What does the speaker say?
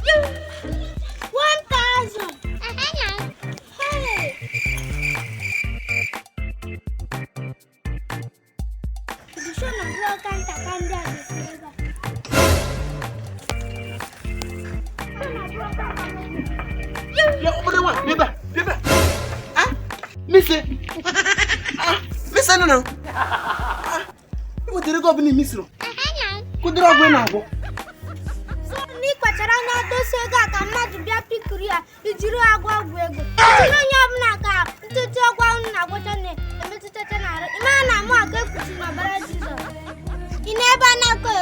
1,000. Hey. The son of broken Takanda. Beba. Listen. Listen now. What did you go in Misro? Could you go now? So, Nick, Charana, those Sega, and Mad Biapi Korea, the Jiro Agua Wego. Yamnaka, to talk one Nagotane, and Mr. Tanara, Imana, more good for my brother. He never now go.